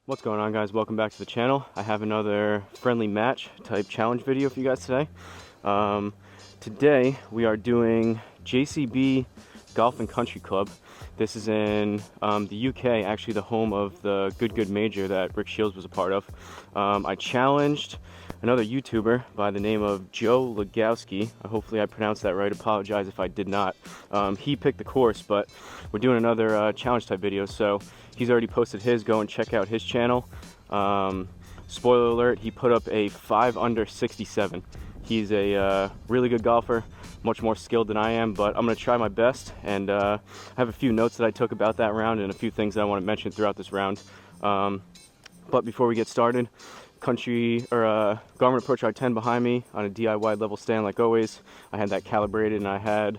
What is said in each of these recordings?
What's going on, guys? Welcome back to the channel. I have another friendly match type challenge video for you guys today. Today we are doing JCB Golf and Country Club. This is in the UK, actually the home of the Good Major that Rick Shields was a part of. I challenged another YouTuber by the name of Joe Legowski. Hopefully I pronounced that right. Apologize if I did not. He picked the course, but we're doing another challenge type video, so he's already posted his. Go and check out his channel. Spoiler alert, he put up a 5 under 67. He's a really good golfer, much more skilled than I am, but I'm going to try my best, and I have a few notes that I took about that round and a few things that I want to mention throughout this round. But before we get started, Garmin Approach R10 behind me on a DIY level stand like always. I had that calibrated, and I had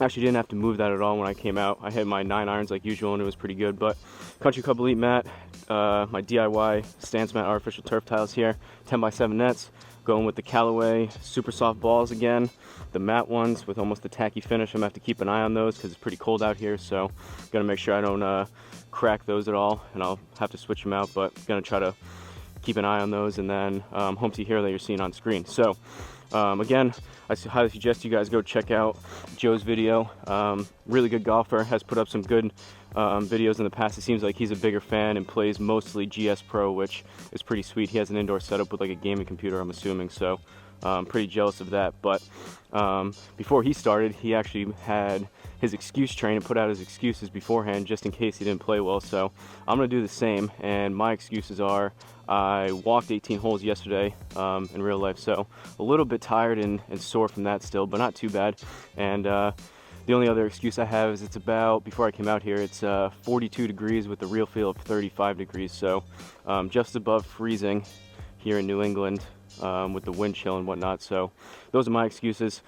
actually didn't have to move that at all when I came out. I had my 9 irons like usual, and it was pretty good. But Country Club Elite mat, my DIY stance mat, artificial turf tiles here, 10x7 nets, going with the Callaway super soft balls again, the matte ones with almost the tacky finish. I'm gonna have to keep an eye on those because it's pretty cold out here, so gotta make sure I don't crack those at all, and I'll have to switch them out, but gonna try to keep an eye on those. And then Home Tee Hero that you're seeing on screen. So again, I highly suggest you guys go check out Joe's video. Really good golfer, has put up some good videos in the past. It seems like he's a bigger fan and plays mostly GS Pro, which is pretty sweet. He has an indoor setup with like a gaming computer, I'm assuming, so pretty jealous of that. But before he started, he actually had his excuse train and put out his excuses beforehand just in case he didn't play well. So I'm gonna do the same, and my excuses are I walked 18 holes yesterday in real life, so a little bit tired and sore from that still, but not too bad. And the only other excuse I have is it's about, before I came out here, it's 42 degrees with a real feel of 35 degrees, so just above freezing here in New England with the wind chill and whatnot. So those are my excuses.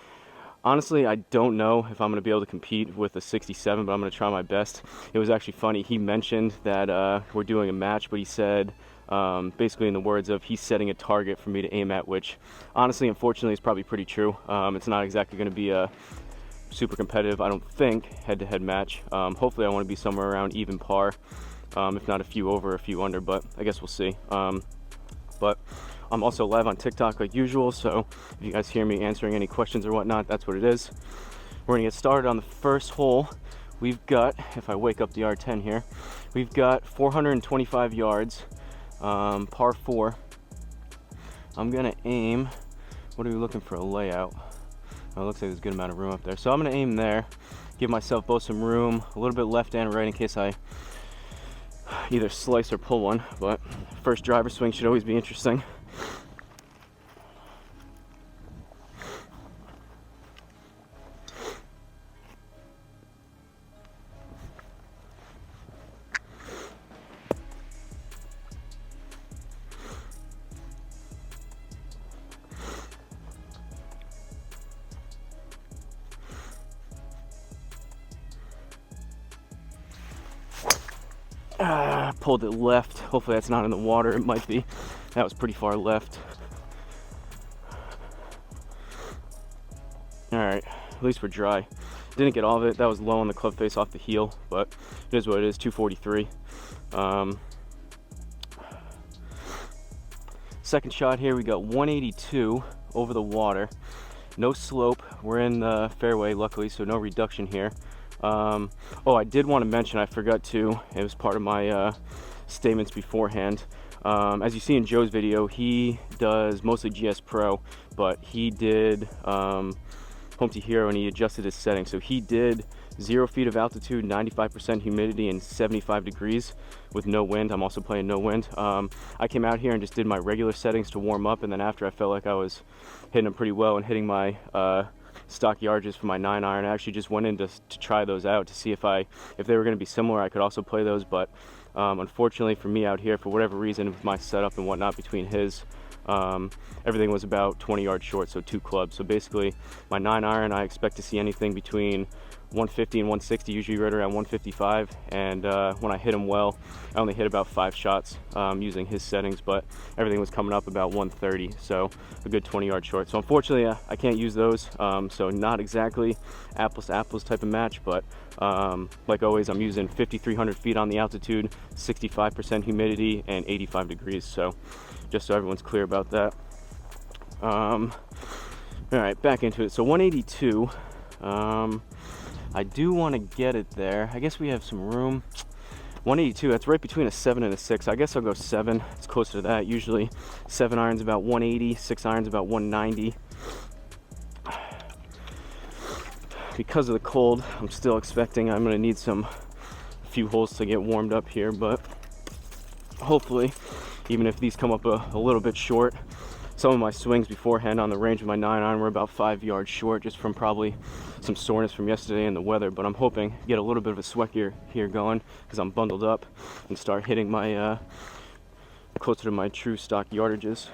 Honestly, I don't know if I'm going to be able to compete with a 67, but I'm going to try my best. It was actually funny. He mentioned that we're doing a match, but he said, basically in the words of, he's setting a target for me to aim at, which honestly, unfortunately, is probably pretty true. It's not exactly going to be a super competitive, I don't think, head-to-head match. Hopefully I want to be somewhere around even par, if not a few over, a few under, but I guess we'll see. But I'm also live on TikTok like usual, so if you guys hear me answering any questions or whatnot, that's what it is. We're gonna get started on the first hole. We've got, if I wake up the R10 here, we've got 425 yards, par 4. I'm gonna aim, what are we looking for, a layout? Oh, it looks like there's a good amount of room up there. So I'm gonna aim there, give myself both some room, a little bit left and right in case I either slice or pull one, but first driver swing should always be interesting. Pulled it left. Hopefully that's not in the water. It might be. That was pretty far left. Alright, at least we're dry. Didn't get all of it. That was low on the club face off the heel, but it is what it is. 243. Second shot here, we got 182 over the water. No slope. We're in the fairway, luckily, so no reduction here. Oh, I did want to mention, I forgot to, it was part of my statements beforehand. As you see in Joe's video, he does mostly GS Pro, but he did Home Tee Hero, and he adjusted his settings. So he did 0 feet of altitude, 95% humidity, and 75 degrees with no wind. I'm also playing no wind. I came out here and just did my regular settings to warm up, and then after I felt like I was hitting them pretty well and hitting my stock yardages for my 9 iron. I actually just went in to try those out to see if they were going to be similar. I could also play those, but unfortunately for me out here, for whatever reason, with my setup and whatnot between his, everything was about 20 yards short, so 2 clubs. So basically my 9 iron, I expect to see anything between 150 and 160, usually right around 155, and when I hit him well, I only hit about 5 shots using his settings, but everything was coming up about 130, so a good 20-yard short. So unfortunately I can't use those, so not exactly apples to apples type of match, but like always, I'm using 5,300 feet on the altitude, 65% humidity, and 85 degrees, so just so everyone's clear about that. All right, back into it. So 182, I do want to get it there. I guess we have some room. 182, that's right between a 7 and a 6. I guess I'll go 7. It's closer to that. Usually 7 irons about 180, 6 irons about 190. Because of the cold, I'm still expecting I'm going to need a few holes to get warmed up here, but hopefully, even if these come up a little bit short, some of my swings beforehand on the range of my 9 iron were about 5 yards short, just from probably some soreness from yesterday and the weather. But I'm hoping to get a little bit of a sweat here going, because I'm bundled up, and start hitting my closer to my true stock yardages.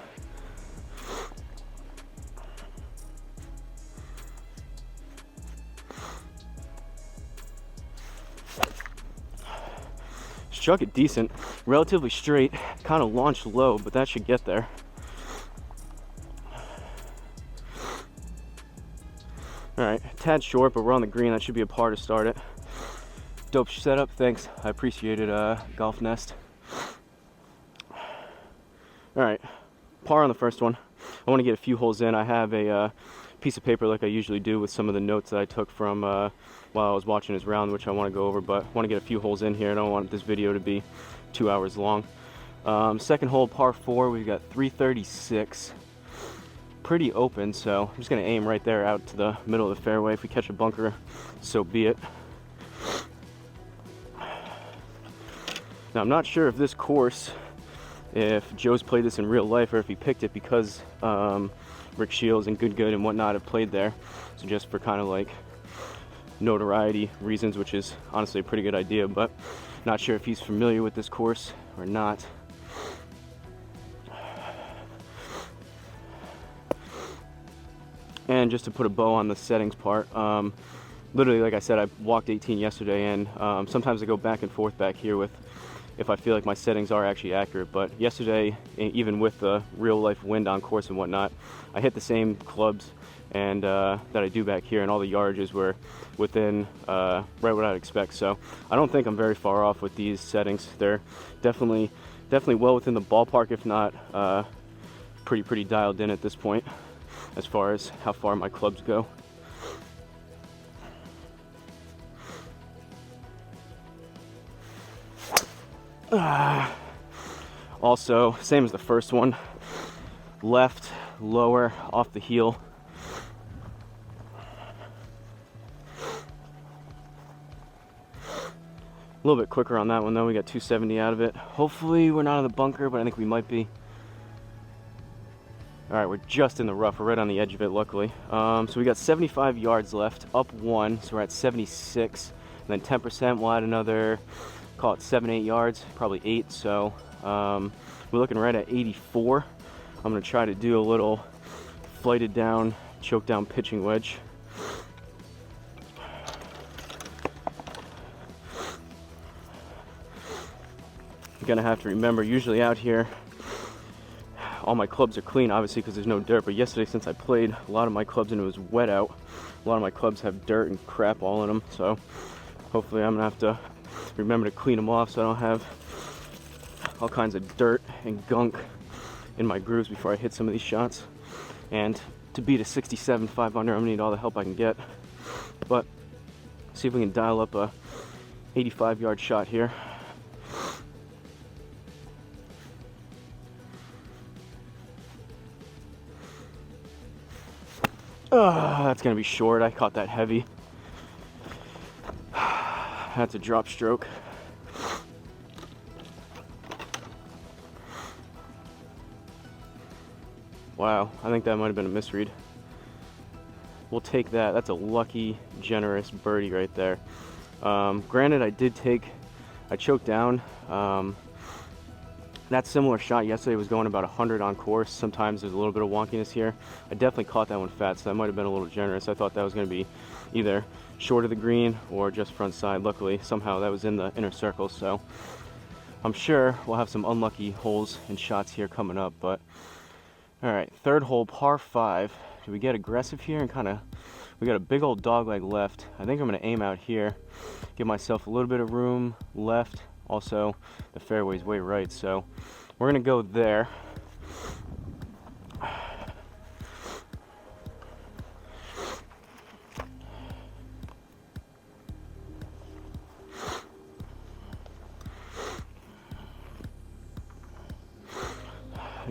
Struck it decent, relatively straight, kind of launched low, but that should get there. All right, tad short, but we're on the green. That should be a par to start it. Dope setup, thanks. I appreciate it, Golf Nest. All right, par on the first one. I want to get a few holes in. I have a piece of paper like I usually do with some of the notes that I took from while I was watching his round, which I want to go over, but I want to get a few holes in here. I don't want this video to be 2 hours long. Second hole, par 4, we've got 336. Pretty open, so I'm just going to aim right there out to the middle of the fairway. If we catch a bunker, so be it. Now, I'm not sure if this course, if Joe's played this in real life, or if he picked it because Rick Shields and Good and whatnot have played there. So just for kind of like notoriety reasons, which is honestly a pretty good idea, but not sure if he's familiar with this course or not. And just to put a bow on the settings part, literally, like I said, I walked 18 yesterday, and sometimes I go back and forth back here with if I feel like my settings are actually accurate. But yesterday, even with the real life wind on course and whatnot, I hit the same clubs and that I do back here, and all the yardages were within right what I'd expect. So I don't think I'm very far off with these settings. They're definitely well within the ballpark, if not pretty dialed in at this point, as far as how far my clubs go. Also, same as the first one, left, lower, off the heel. A little bit quicker on that one though. We got 270 out of it. Hopefully we're not in the bunker, but I think we might be. All right, we're just in the rough. We're right on the edge of it, luckily. So we got 75 yards left, up 1, so we're at 76. And then 10%, we'll add another, call it 7-8 yards, probably 8. So we're looking right at 84. I'm gonna try to do a little flighted down, choke down pitching wedge. You're gonna have to remember, usually out here, all my clubs are clean, obviously, because there's no dirt. But yesterday, since I played a lot of my clubs and it was wet out, a lot of my clubs have dirt and crap all in them. So hopefully I'm gonna have to remember to clean them off so I don't have all kinds of dirt and gunk in my grooves before I hit some of these shots. And to beat a 67 5 under, I'm gonna need all the help I can get. But see if we can dial up a 85-yard shot here. That's gonna be short. I caught that heavy. That's a drop stroke. Wow, I think that might have been a misread. We'll take that. That's a lucky, generous birdie right there. Granted, I choked down. That similar shot yesterday was going about 100 on course. Sometimes there's a little bit of wonkiness here. I definitely caught that one fat, so that might have been a little generous. I thought that was going to be either short of the green or just front side. Luckily, somehow that was in the inner circle, so I'm sure we'll have some unlucky holes and shots here coming up. But all right, third hole, par 5. Do we get aggressive here and kind of, we got a big old dog leg left. I think I'm going to aim out here, give myself a little bit of room left. Also, the fairway's way right, so we're going to go there.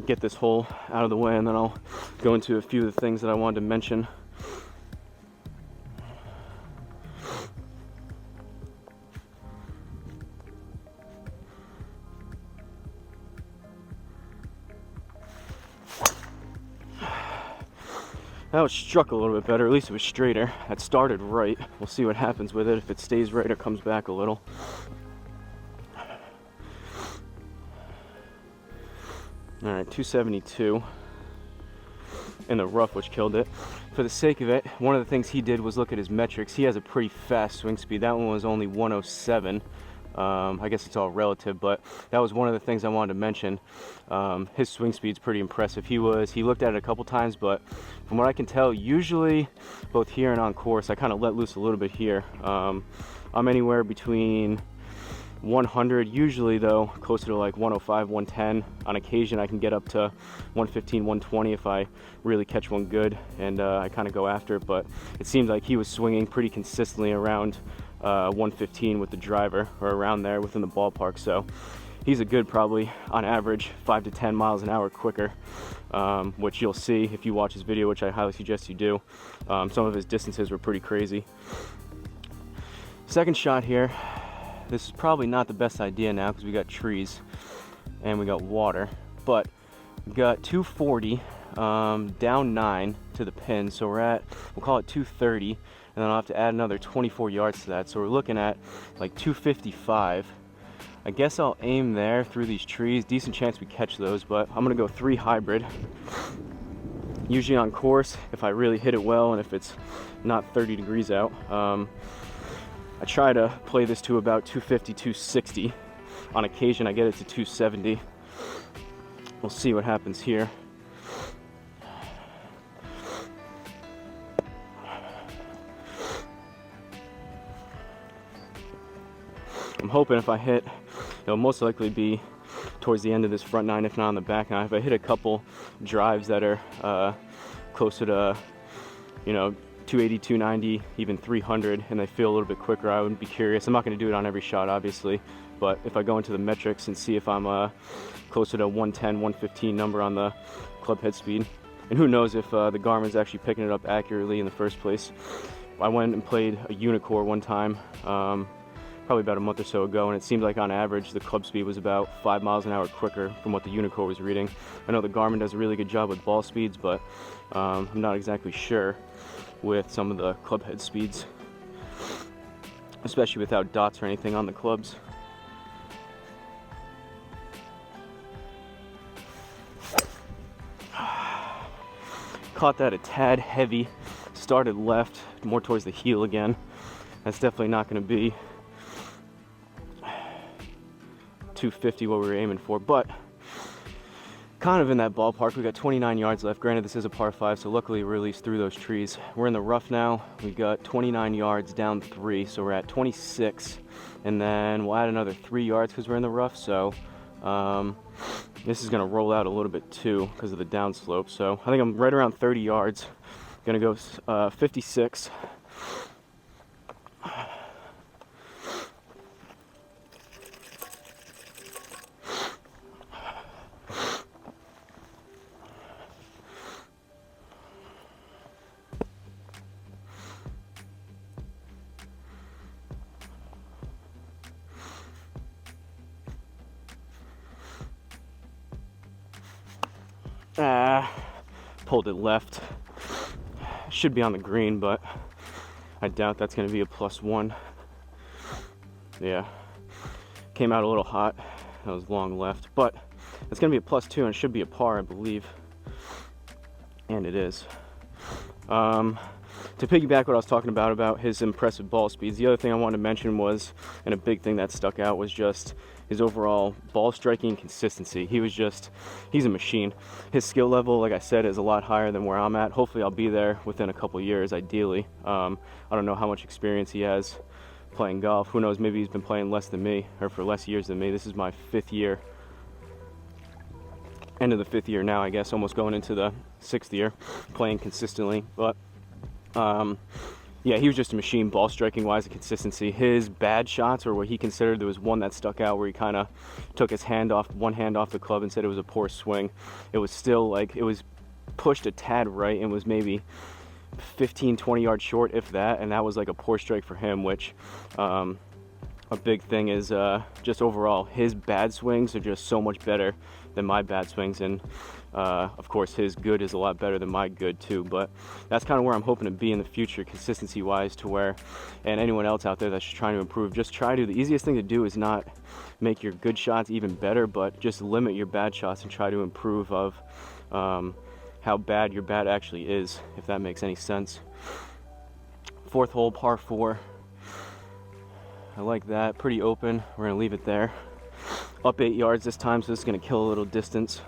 Get this hole out of the way, and then I'll go into a few of the things that I wanted to mention. That was struck a little bit better, at least it was straighter. That started right. We'll see what happens with it, if it stays right or comes back a little. All right, 272 in the rough, which killed it. For the sake of it, one of the things he did was look at his metrics. He has a pretty fast swing speed. That one was only 107. I guess it's all relative, but that was one of the things I wanted to mention. His swing speed's pretty impressive. He looked at it a couple times, but from what I can tell, usually both here and on course, I kind of let loose a little bit here. I'm anywhere between 100, usually though closer to like 105, 110. On occasion I can get up to 115, 120 if I really catch one good, and I kind of go after it. But it seemed like he was swinging pretty consistently around 115 with the driver, or around there within the ballpark. So he's a good, probably on average 5 to 10 miles an hour quicker, which you'll see if you watch his video, which I highly suggest you do. Some of his distances were pretty crazy. Second shot here. This is probably not the best idea now because we got trees and we got water, but we got 240 down 9 to the pin, so we'll call it 230, and then I'll have to add another 24 yards to that, so we're looking at like 255. I guess I'll aim there through these trees. Decent chance we catch those, but I'm gonna go 3 hybrid. Usually on course, if I really hit it well and if it's not 30 degrees out, I try to play this to about 250, 260. On occasion, I get it to 270. We'll see what happens here. I'm hoping if I hit, it'll most likely be towards the end of this front 9, if not on the back 9. If I hit a couple drives that are closer to, 280, 290, even 300, and they feel a little bit quicker, I would be curious. I'm not going to do it on every shot, obviously, but if I go into the metrics and see if I'm closer to 110, 115 number on the club head speed, and who knows if the Garmin's actually picking it up accurately in the first place. I went and played a Unicore one time, probably about a month or so ago, and it seemed like on average the club speed was about 5 miles an hour quicker from what the Unicore was reading. I know the Garmin does a really good job with ball speeds, but I'm not exactly sure with some of the club head speeds, especially without dots or anything on the clubs. Caught that a tad heavy, started left, more towards the heel again. That's definitely not going to be 250 what we were aiming for, but kind of in that ballpark. We got 29 yards left. Granted, this is a par 5, so luckily we're at least through those trees. We're in the rough now. We got 29 yards down 3, so we're at 26, and then we'll add another 3 yards because we're in the rough. So this is going to roll out a little bit too because of the downslope. So I think I'm right around 30 yards. Gonna go 56. Pulled it left. Should be on the green, but I doubt that's going to be a +1. Yeah, came out a little hot. That was long left, but it's going to be a +2 and it should be a par, I believe. And it is. to piggyback what I was talking about his impressive ball speeds, the other thing I wanted to mention was, and a big thing that stuck out, was just his overall ball striking consistency. He's a machine. His skill level, like I said, is a lot higher than where I'm at. Hopefully I'll be there within a couple years, ideally. I don't know how much experience he has playing golf. Who knows, maybe he's been playing less than me, or for less years than me. This is my 5th year. End of the 5th year now, I guess, almost going into the 6th year, playing consistently. But yeah, he was just a machine ball striking wise, the consistency. His bad shots, or what he considered, there was one that stuck out where he kind of took his one hand off the club and said it was a poor swing. It was still like, it was pushed a tad right and was maybe 15-20 yards short, if that, and that was like a poor strike for him, which a big thing is just overall his bad swings are just so much better than my bad swings, and of course his good is a lot better than my good too. But that's kind of where I'm hoping to be in the future, consistency wise, to where, and anyone else out there that's just trying to improve, just try to, the easiest thing to do is not make your good shots even better, but just limit your bad shots and try to improve of how bad your bad actually is, if that makes any sense. 4th hole, par 4. I like that, pretty open. We're gonna leave it there. Up 8 yards this time, so this is gonna kill a little distance.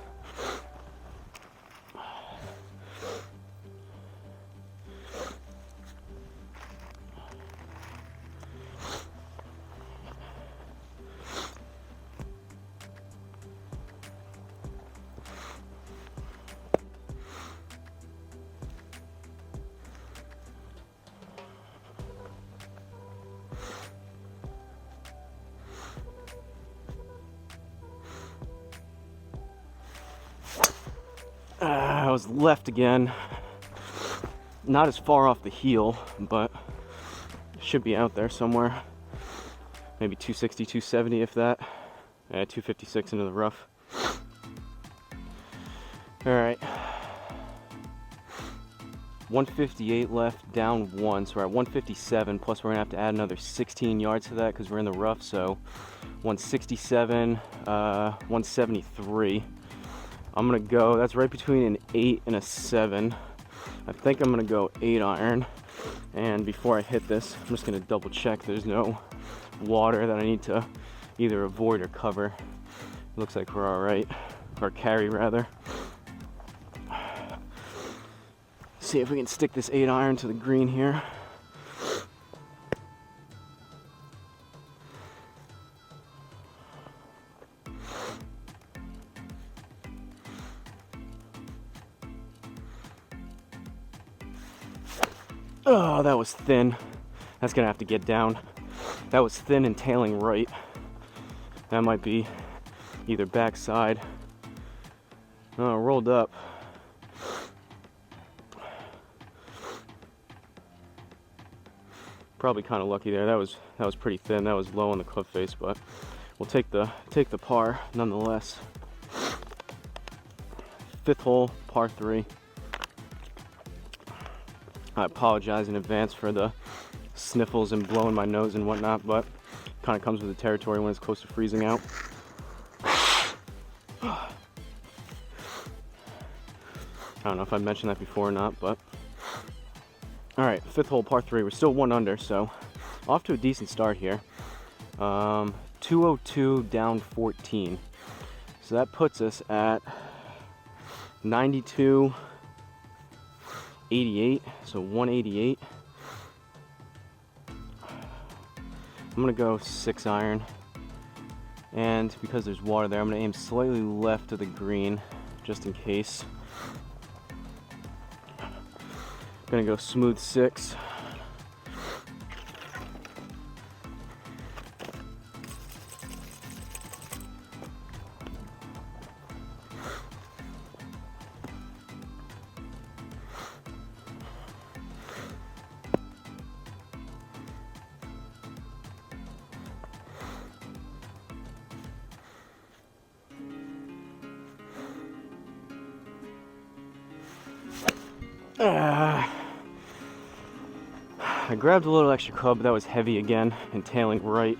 I was left again. Not as far off the heel, but should be out there somewhere. Maybe 260, 270 if that. 256 into the rough. All right. 158 left, down 1, so we're at 157, plus we're gonna have to add another 16 yards to that because we're in the rough, so 167, 173. I'm gonna go, that's right between an 8 and a 7. I think I'm gonna go 8 iron. And before I hit this, I'm just gonna double check there's no water that I need to either avoid or cover. It looks like we're all right, or carry rather. See if we can stick this 8 iron to the green here. Oh, that was thin. That's gonna have to get down. That was thin and tailing right. That might be either backside. Oh, rolled up. Probably kind of lucky there. That was pretty thin. That was low on the club face, but we'll take the par nonetheless. 5th hole, par 3. I apologize in advance for the sniffles and blowing my nose and whatnot, but kind of comes with the territory when it's close to freezing out. I don't know if I mentioned that before or not, but all right, 5th hole, par 3. We're still 1 under, so off to a decent start here. 202 down 14, so that puts us at 92. 88, so 188. I'm gonna go 6 iron, and because there's water there, I'm gonna aim slightly left of the green, just in case. Gonna go smooth 6. I grabbed a little extra club, but that was heavy again and tailing right.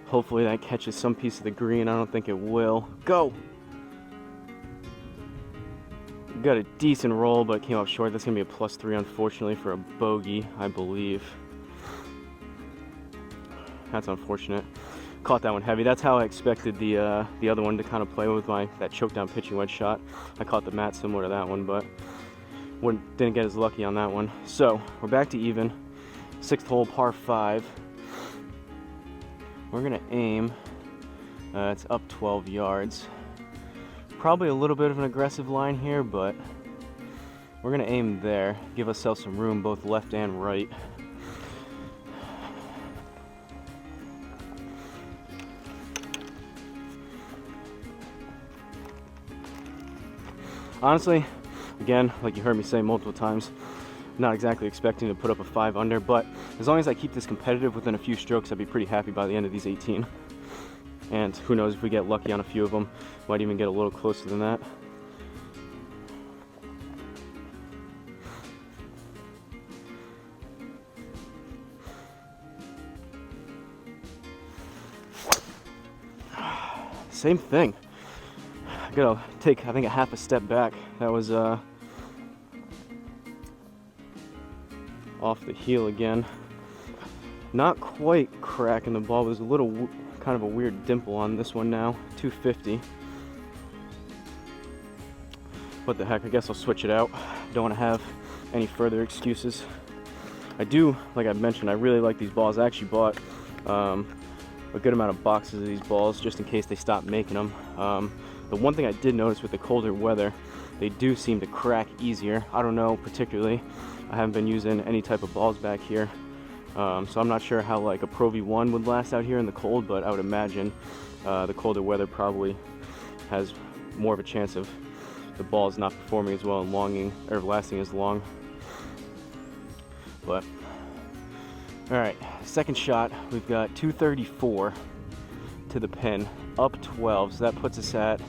Hopefully that catches some piece of the green. I don't think it will. Go! got a decent roll, but came up short. That's gonna be a +3, unfortunately, for a bogey, I believe. That's unfortunate. Caught that one heavy. That's how I expected the other one to kind of play with that choke down pitching wedge shot. I caught the mat similar to that one, but didn't get as lucky on that one. So we're back to even. 6th hole, par 5. We're gonna aim. It's up 12 yards. Probably a little bit of an aggressive line here, but we're gonna aim there. Give ourselves some room, both left and right. Honestly, again, like you heard me say multiple times, not exactly expecting to put up a 5 under, but as long as I keep this competitive within a few strokes, I'd be pretty happy by the end of these 18. And who knows, if we get lucky on a few of them, might even get a little closer than that. Same thing. I gotta take, I think, a half a step back. That was off the heel again. Not quite cracking the ball. There's a little kind of a weird dimple on this one now. 250. What the heck? I guess I'll switch it out. Don't want to have any further excuses. I do, like I mentioned, I really like these balls. I actually bought a good amount of boxes of these balls just in case they stop making them. The one thing I did notice with the colder weather, they do seem to crack easier. I don't know particularly. I haven't been using any type of balls back here. So I'm not sure how like a Pro V1 would last out here in the cold, but I would imagine the colder weather probably has more of a chance of the balls not performing as well and lasting as long. But all right, second shot, we've got 234 to the pin, up 12, so that puts us at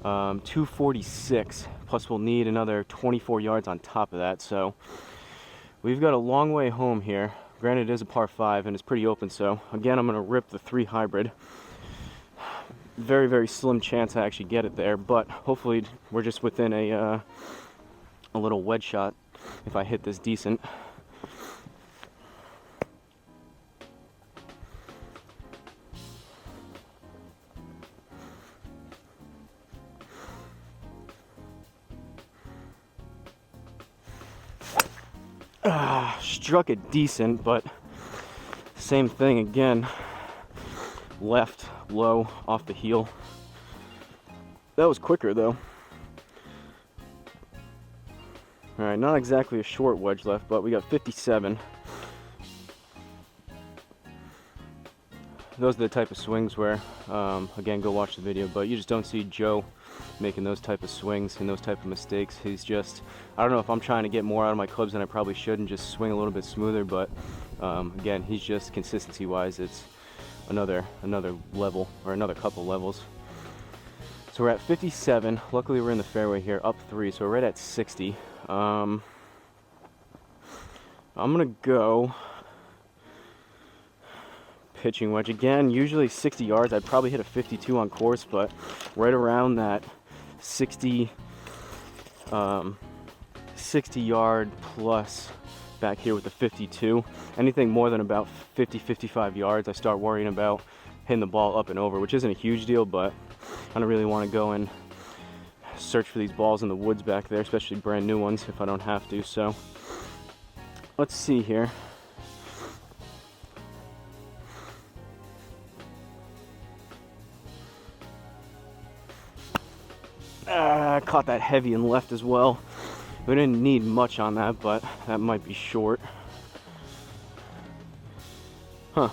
246, plus we'll need another 24 yards on top of that, so we've got a long way home here. Granted, it is a par 5 and it's pretty open, so again, I'm going to rip the 3 hybrid. Very, very slim chance I actually get it there, but hopefully we're just within a little wedge shot if I hit this decent. Struck it decent, but same thing again. Left, low, off the heel. That was quicker though. Alright, not exactly a short wedge left, but we got 57. Those are the type of swings where, again, go watch the video, but you just don't see Joe making those type of swings and those type of mistakes. He's just, I don't know if I'm trying to get more out of my clubs than I probably should and just swing a little bit smoother, but again, he's just consistency wise, it's another level, or another couple levels. So we're at 57. Luckily we're in the fairway here, up 3, so we're right at 60. I'm gonna go pitching wedge again. Usually 60 yards, I'd probably hit a 52 on course, but right around that 60 yard plus back here with the 52. Anything more than about 50-55 yards, I start worrying about hitting the ball up and over, which isn't a huge deal, but I don't really want to go and search for these balls in the woods back there, especially brand new ones, if I don't have to. So let's see here. I caught that heavy and left as well. We didn't need much on that, but that might be short. Huh.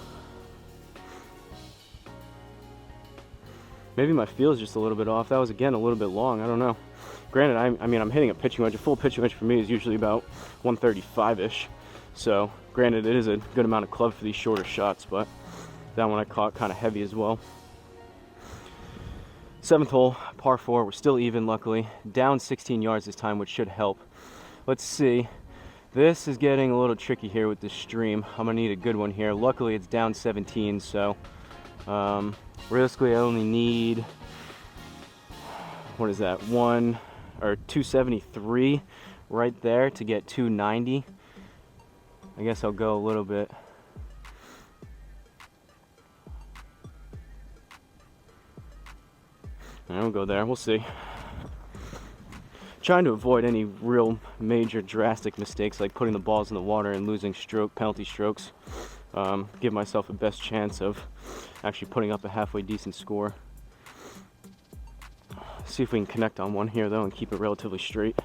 Maybe my feel is just a little bit off. That was, again, a little bit long. I don't know. Granted, I mean, I'm hitting a pitching wedge. A full pitching wedge for me is usually about 135-ish. So, granted, it is a good amount of club for these shorter shots, but that one I caught kind of heavy as well. 7th hole, par 4. We're still even, luckily. Down 16 yards this time, which should help. Let's see. This is getting a little tricky here with this stream. I'm going to need a good one here. Luckily, it's down 17, so realistically, I only need, what is that, 1 or 273 right there to get 290. I guess I'll go a little bit. I won't go there, we'll see. Trying to avoid any real major drastic mistakes like putting the balls in the water and losing penalty strokes. Give myself a best chance of actually putting up a halfway decent score. See if we can connect on one here though and keep it relatively straight.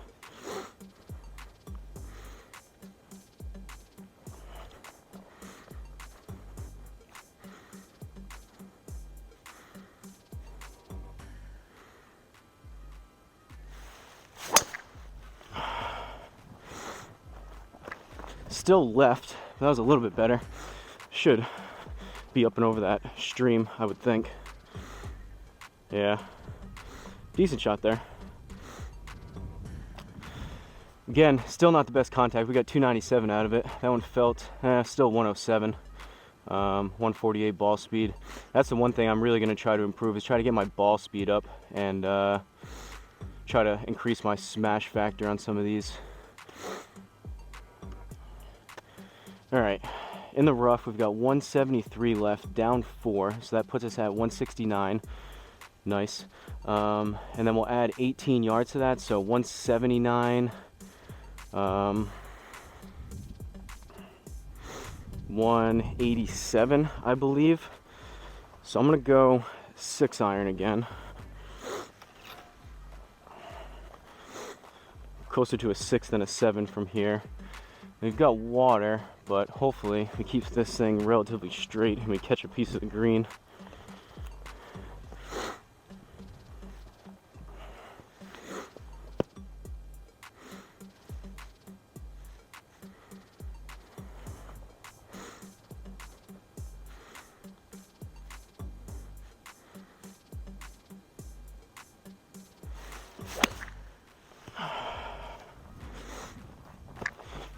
Still left. That was a little bit better. Should be up and over that stream, I would think. Yeah. Decent shot there. Again, still not the best contact. We got 297 out of it. That one felt still 107. 148 ball speed. That's the one thing I'm really going to try to improve, is try to get my ball speed up and try to increase my smash factor on some of these. All right, in the rough, we've got 173 left, down 4, so that puts us at 169. Nice. And then we'll add 18 yards to that, so 179. 187, I believe. So I'm gonna go 6 iron again. Closer to a 6 than a 7 from here. We've got water, but hopefully it keeps this thing relatively straight and we catch a piece of the green.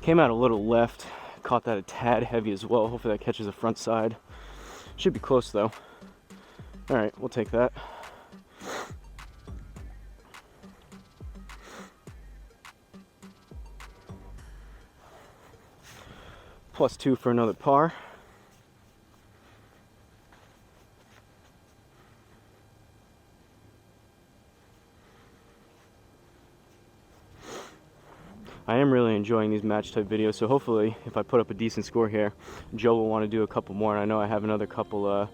Came out a little left, caught that a tad heavy as well. Hopefully that catches the front side. Should be close though. All right, we'll take that. +2 for another par. I am really enjoying these match type videos, so hopefully if I put up a decent score here, Joe will want to do a couple more. And I know I have another couple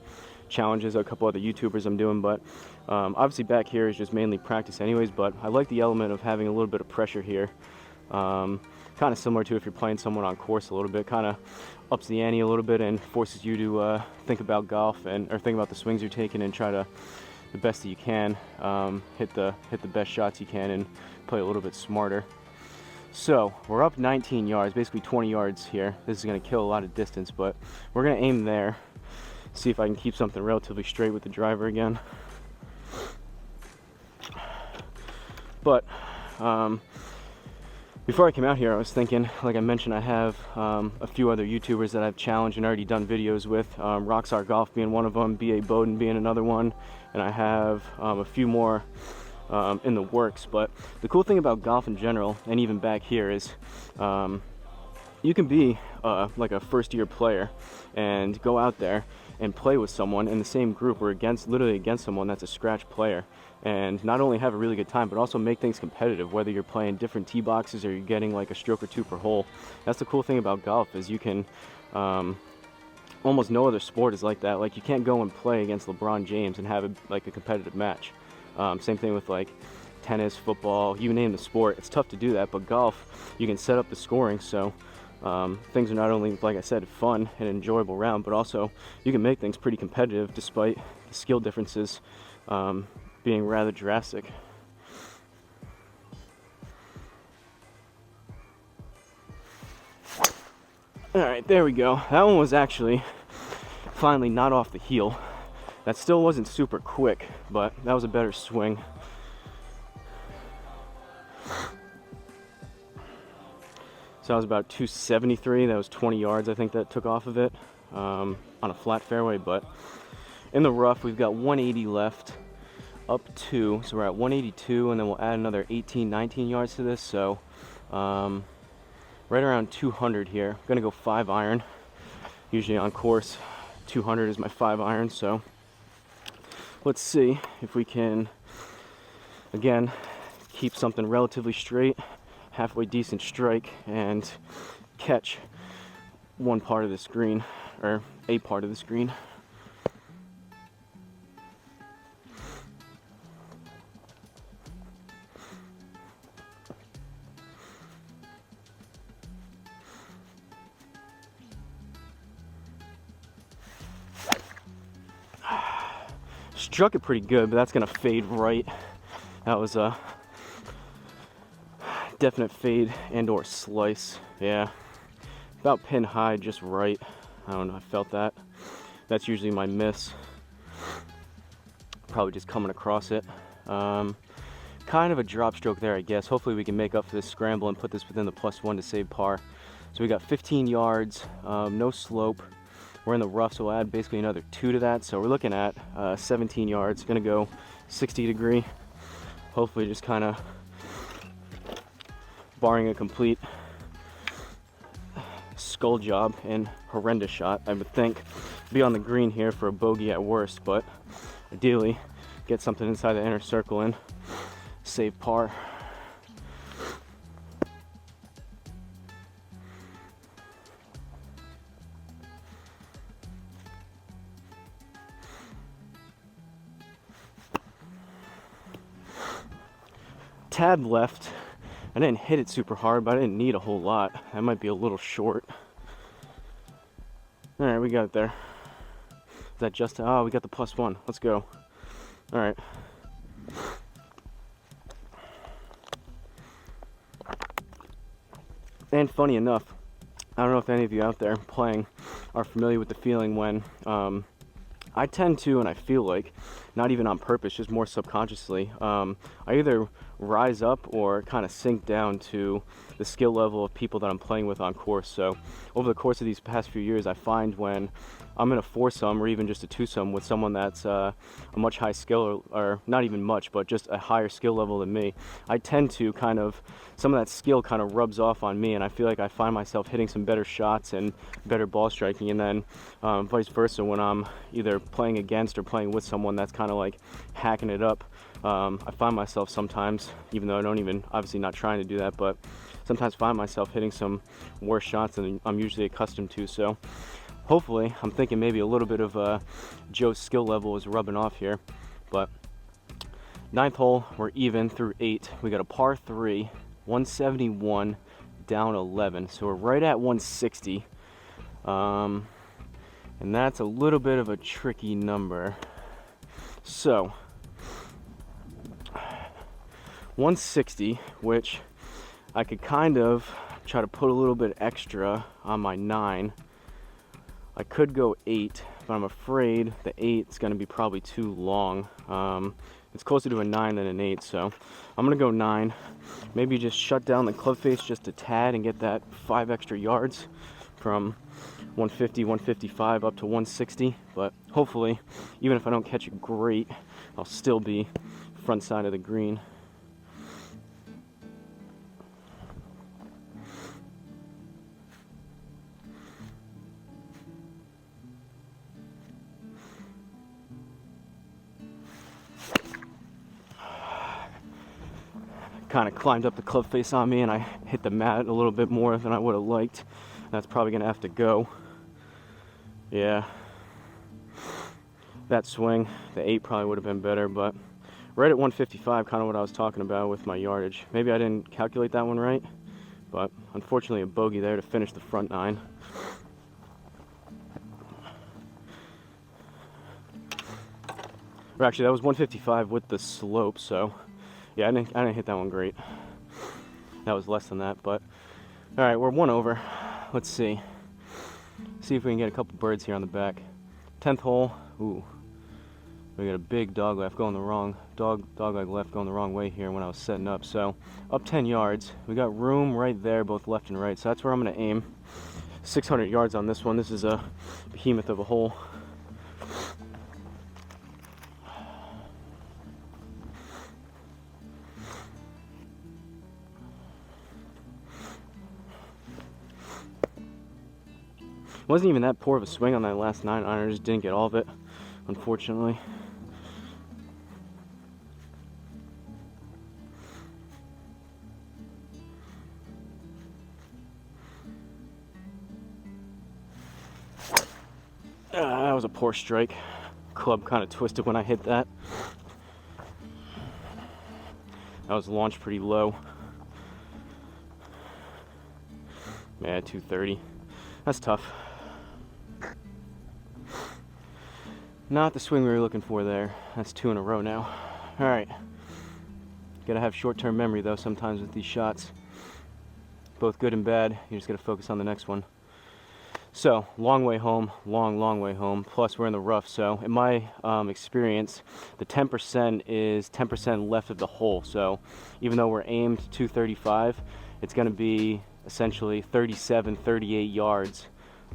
challenges, a couple other YouTubers I'm doing, but obviously back here is just mainly practice anyways, but I like the element of having a little bit of pressure here. Kind of similar to if you're playing someone on course a little bit, kind of ups the ante a little bit and forces you to think about golf or think about the swings you're taking and try to, the best that you can, hit the best shots you can and play a little bit smarter. So we're up 19 yards, basically 20 yards here. This is going to kill a lot of distance, but we're going to aim there. See if I can keep something relatively straight with the driver again. But before I came out here, I was thinking, like I mentioned, I have a few other YouTubers that I've challenged and already done videos with. Rockstar Golf being one of them, B.A. Bowden being another one, and I have a few more in the works. But the cool thing about golf in general, and even back here, is you can be like a first-year player and go out there and play with someone in the same group or literally against someone that's a scratch player, and not only have a really good time but also make things competitive, whether you're playing different tee boxes or you're getting like a stroke or 2 per hole. That's the cool thing about golf, is you can almost no other sport is like that. Like, you can't go and play against LeBron James and have like a competitive match. Same thing with like tennis, football, you name the sport. It's tough to do that, but golf, you can set up the scoring so things are not only, like I said, fun and enjoyable round, but also you can make things pretty competitive despite the skill differences being rather drastic. Alright, there we go. That one was actually finally not off the heel. That still wasn't super quick, but that was a better swing. So that was about 273. That was 20 yards, I think, that took off of it on a flat fairway. But in the rough, we've got 180 left. up 2, so we're at 182, and then we'll add another 18, 19 yards to this, so right around 200 here. I'm gonna go 5 iron. Usually on course, 200 is my 5 iron, so let's see if we can, again, keep something relatively straight, halfway decent strike, and catch one part of this green, or a part of this green. Struck it pretty good, but that's gonna fade right. That was a definite fade and or slice. Yeah, about pin high, just right. I don't know, I felt that. That's usually my miss. Probably just coming across it. Kind of a drop stroke there, I guess. Hopefully we can make up for this scramble and put this within the +1 to save par. So we got 15 yards, no slope. We're in the rough, so we'll add basically another 2 to that. So we're looking at 17 yards. Gonna go 60 degree. Hopefully just kind of, barring a complete skull job and horrendous shot, I would think, be on the green here for a bogey at worst, but ideally get something inside the inner circle and save par. Tad left. I didn't hit it super hard, but I didn't need a whole lot. That might be a little short. All right, we got it there. Is that just, oh, we got the +1. Let's go. All right. And funny enough, I don't know if any of you out there playing are familiar with the feeling when I tend to, and I feel like, not even on purpose, just more subconsciously, I either rise up or kind of sink down to the skill level of people that I'm playing with on course. So over the course of these past few years, I find when I'm in a foursome or even just a twosome with someone that's a much high skill, or not even much, but just a higher skill level than me, I tend to kind of, some of that skill kind of rubs off on me, and I feel like I find myself hitting some better shots and better ball striking, and then vice versa when I'm either playing against or playing with someone that's kind of like hacking it up. I find myself sometimes, even though I don't even, obviously not trying to do that, but sometimes find myself hitting some worse shots than I'm usually accustomed to. So hopefully, I'm thinking maybe a little bit of Joe's skill level is rubbing off here. But 9th hole, we're even through 8. We got a par 3, 171, down 11. So we're right at 160. And that's a little bit of a tricky number. So 160, which I could kind of try to put a little bit extra on my 9. I could go 8, but I'm afraid the 8 is going to be probably too long. It's closer to a 9 than an 8, so I'm going to go 9. Maybe just shut down the club face just a tad and get that 5 extra yards from 150, 155 up to 160. But hopefully, even if I don't catch it great, I'll still be front side of the green. Kind of climbed up the club face on me, and I hit the mat a little bit more than I would have liked. That's probably gonna have to go. Yeah, that swing, the 8 probably would have been better, but right at 155, kind of what I was talking about with my yardage. Maybe I didn't calculate that one right, but unfortunately a bogey there to finish the front 9. Or actually, that was 155 with the slope, so yeah, I didn't hit that one great. That was less than that, but all right, we're 1 over. Let's see if we can get a couple birds here on the back. 10th hole. Ooh, we got a big dog leg going the wrong way here when I was setting up. So up 10 yards. We got room right there, both left and right. So that's where I'm gonna aim. 600 yards on this one. This is a behemoth of a hole. Wasn't even that poor of a swing on that last 9 iron. I just didn't get all of it, unfortunately. That was a poor strike. Club kind of twisted when I hit that. That was launched pretty low. Yeah, 230. That's tough. Not the swing we were looking for there. That's 2 in a row now. All right. Gotta have short-term memory though sometimes with these shots. Both good and bad. You just gotta focus on the next one. So, long way home, long way home. Plus, we're in the rough. So, in my experience, the 10% is 10% left of the hole. So, even though we're aimed 235, it's going to be essentially 37, 38 yards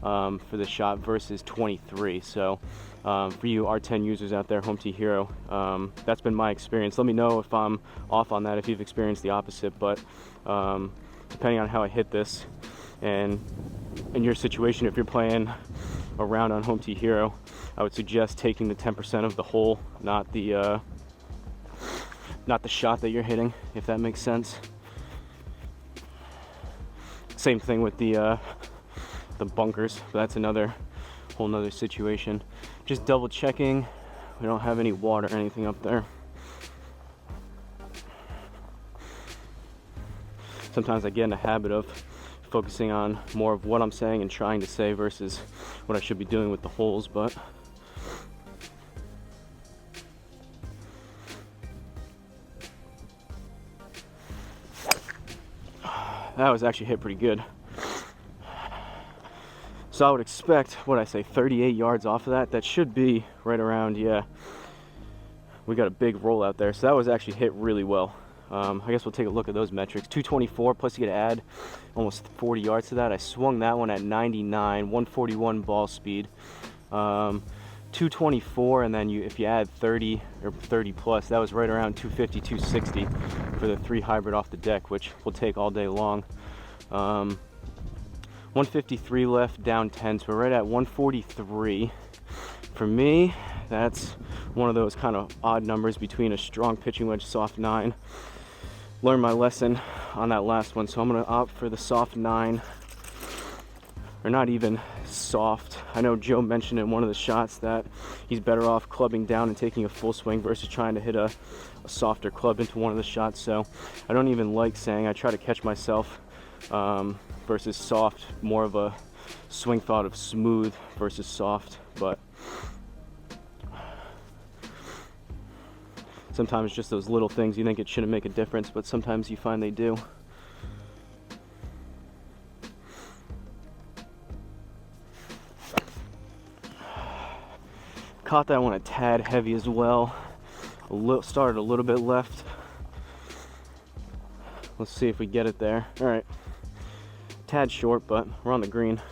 for the shot versus 23. So, for you R10 users out there, Home Tee Hero, that's been my experience. Let me know if I'm off on that, if you've experienced the opposite. But depending on how I hit this, and in your situation, if you're playing around on Home Tee Hero, I would suggest taking the 10% of the hole, not the shot that you're hitting, if that makes sense. Same thing with the bunkers, but that's another whole nother situation. Just double checking we don't have any water or anything up there. Sometimes I get in a habit of focusing on more of what I'm saying and trying to say versus what I should be doing with the holes, but that was actually hit pretty good. So I would expect, what I say, 38 yards off of that. That should be right around, yeah. We got a big roll out there, so that was actually hit really well. I guess we'll take a look at those metrics. 224, plus you get to add almost 40 yards to that. I swung that one at 99, 141 ball speed. 224, and then if you add 30 or 30 plus, that was right around 250, 260 for the 3 hybrid off the deck, which we'll take all day long. 153 left, down 10, so we're right at 143. For me, that's one of those kind of odd numbers between a strong pitching wedge, soft 9. Learned my lesson on that last one, so I'm going to opt for the soft 9, or not even soft. I know Joe mentioned in one of the shots that he's better off clubbing down and taking a full swing versus trying to hit a softer club into one of the shots. So I don't even like saying, I try to catch myself versus soft, more of a swing thought of smooth versus soft. But sometimes just those little things you think it shouldn't make a difference, but sometimes you find they do. Caught that one a tad heavy as well. Started a little bit left. Let's see if we get it there. All right, tad short, but we're on the green.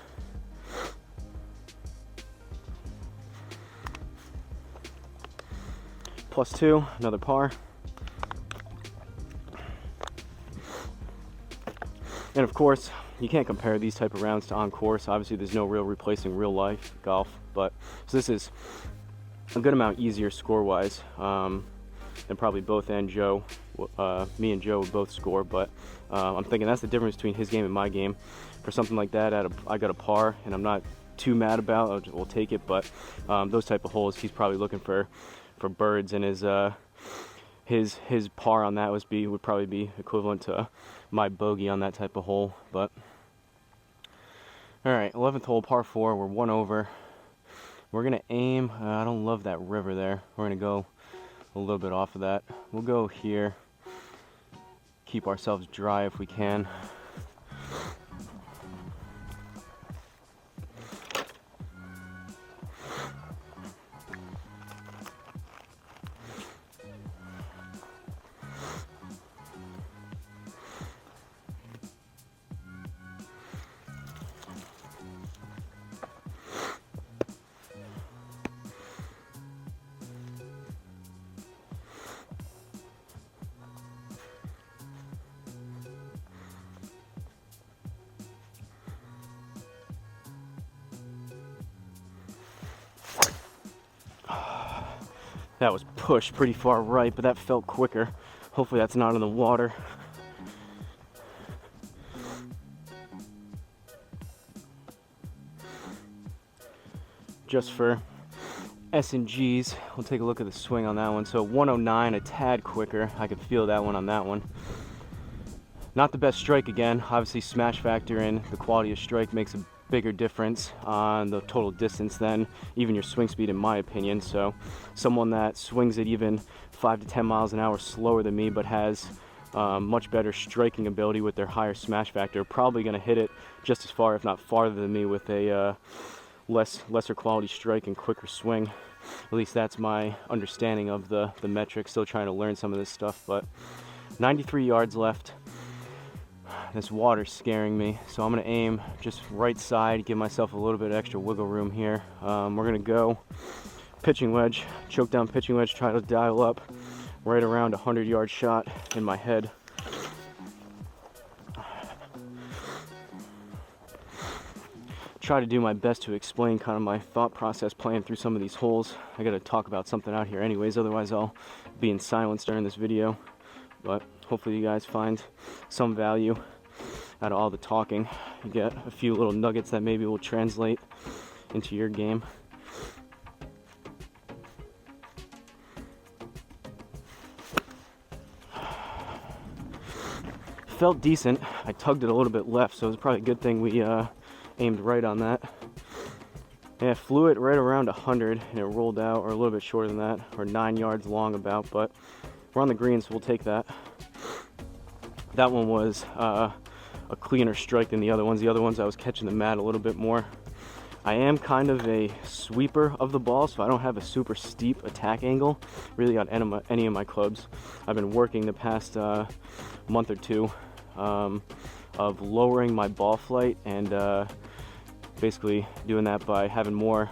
+2, another par. And of course, you can't compare these type of rounds to on course. Obviously, there's no real replacing real life golf, but so this is a good amount easier score-wise than probably both and Joe. Me and Joe would both score, but I'm thinking that's the difference between his game and my game. For something like that, I got a par, and I'm not too mad about it. We'll take it, but those type of holes, he's probably looking for birds, and his par on that would probably be equivalent to my bogey on that type of hole. But all right, 11th hole, par 4. We're 1 over. We're gonna aim. I don't love that river there. We're gonna go a little bit off of that. We'll go here. Keep ourselves dry if we can. That was pushed pretty far right, but that felt quicker. Hopefully that's not in the water. Just for S&Gs, we'll take a look at the swing on that one. So 109, a tad quicker. I could feel that one on that one. Not the best strike again. Obviously smash factor and the quality of strike makes a bigger difference on the total distance than even your swing speed, in my opinion. So someone that swings it even 5 to 10 miles an hour slower than me but has much better striking ability with their higher smash factor, probably going to hit it just as far, if not farther than me, with a lesser quality strike and quicker swing. At least that's my understanding of the metrics. Still trying to learn some of this stuff, but 93 yards left. This water's scaring me, so I'm going to aim just right side, give myself a little bit extra wiggle room here. We're going to go pitching wedge, choke down pitching wedge, try to dial up right around a 100-yard shot in my head. Try to do my best to explain kind of my thought process playing through some of these holes. I got to talk about something out here anyways, otherwise I'll be in silence during this video. But hopefully you guys find some value out of all the talking. You get a few little nuggets that maybe will translate into your game. Felt decent. I tugged it a little bit left, so it was probably a good thing we aimed right on that. Yeah, flew it right around 100 and it rolled out, or a little bit shorter than that, or 9 yards long about, but we're on the green, so we'll take that. That one was a cleaner strike than the other ones. The other ones I was catching the mat a little bit more. I am kind of a sweeper of the ball, so I don't have a super steep attack angle really on any of my clubs. I've been working the past month or two of lowering my ball flight and basically doing that by having more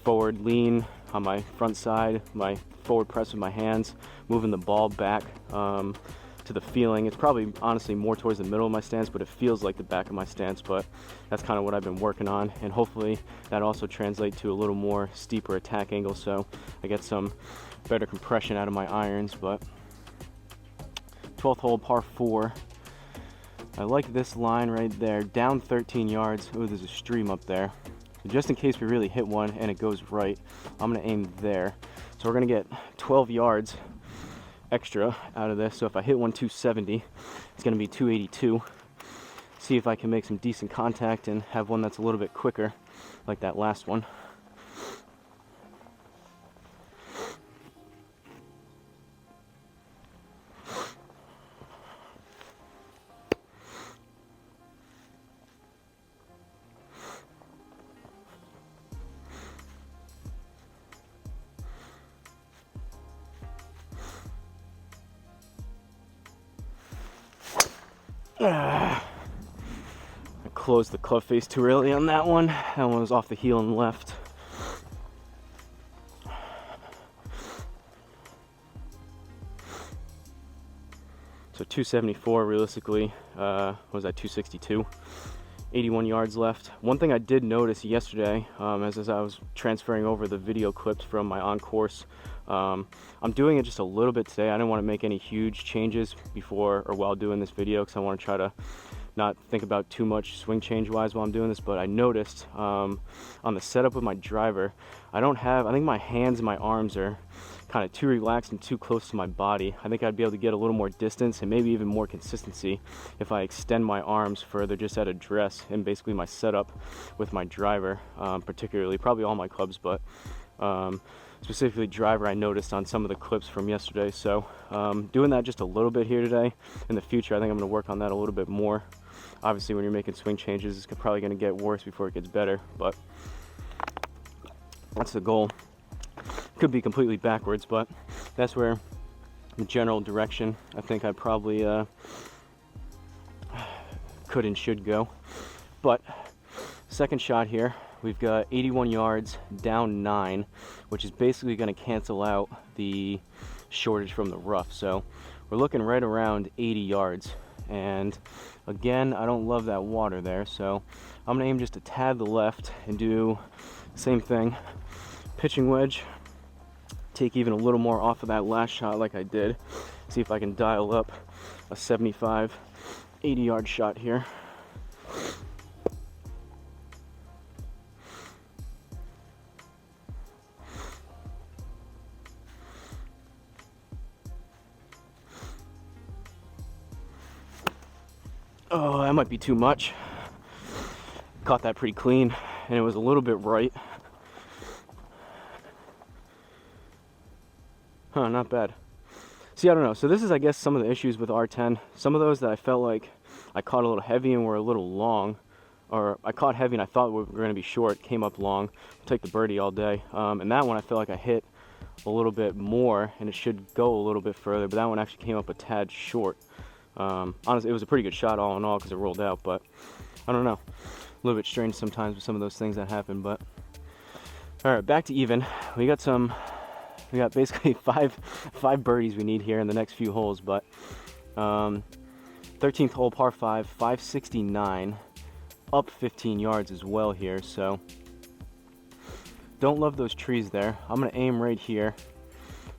forward lean on my front side, my forward press with my hands, moving the ball back to the feeling. It's probably honestly more towards the middle of my stance, but it feels like the back of my stance. But that's kind of what I've been working on, and hopefully that also translates to a little more steeper attack angle, so I get some better compression out of my irons. But 12th hole, par 4. I like this line right there, down 13 yards. Ooh, there's a stream up there. So just in case we really hit one and it goes right, I'm gonna aim there. So we're gonna get 12 yards extra out of this. So if I hit one 270, it's gonna be 282. See if I can make some decent contact and have one that's a little bit quicker, like that last one. I closed the club face too early on that one. That one was off the heel and left. So 274 realistically, what was that, 262? 81 yards left. One thing I did notice yesterday, as I was transferring over the video clips from my on-course, I'm doing it just a little bit today. I didn't want to make any huge changes before or while doing this video, because I want to try to not think about too much swing change wise while I'm doing this. But I noticed on the setup with my driver, I think my hands and my arms are kind of too relaxed and too close to my body. I think I'd be able to get a little more distance and maybe even more consistency if I extend my arms further just at address and basically my setup with my driver, particularly, probably all my clubs, but specifically driver I noticed on some of the clips from yesterday. So doing that just a little bit here today. In the future, I think I'm going to work on that a little bit more. Obviously, when you're making swing changes, it's probably going to get worse before it gets better, but that's the goal. Could be completely backwards, but that's where the general direction I think I probably could and should go. But second shot here, we've got 81 yards, down 9, which is basically going to cancel out the shortage from the rough. So we're looking right around 80 yards. And again, I don't love that water there, so I'm going to aim just a tad to the left and do the same thing. Pitching wedge take even a little more off of that last shot like I did. See if I can dial up a 75, 80 yard shot here. Oh, that might be too much. Caught that pretty clean, and it was a little bit right. Huh, not bad. See, I don't know. So this is, I guess, some of the issues with R10. Some of those that I felt like I caught a little heavy and were a little long, or I caught heavy and I thought we were going to be short, came up long. Take the birdie all day. And that one I feel like I hit a little bit more, and it should go a little bit further, but that one actually came up a tad short. Honestly, it was a pretty good shot all in all because it rolled out, but I don't know. A little bit strange sometimes with some of those things that happen, but all right, back to even. We got basically five birdies we need here in the next few holes, but 13th hole, par 5, 569, up 15 yards as well here, so don't love those trees there. I'm gonna aim right here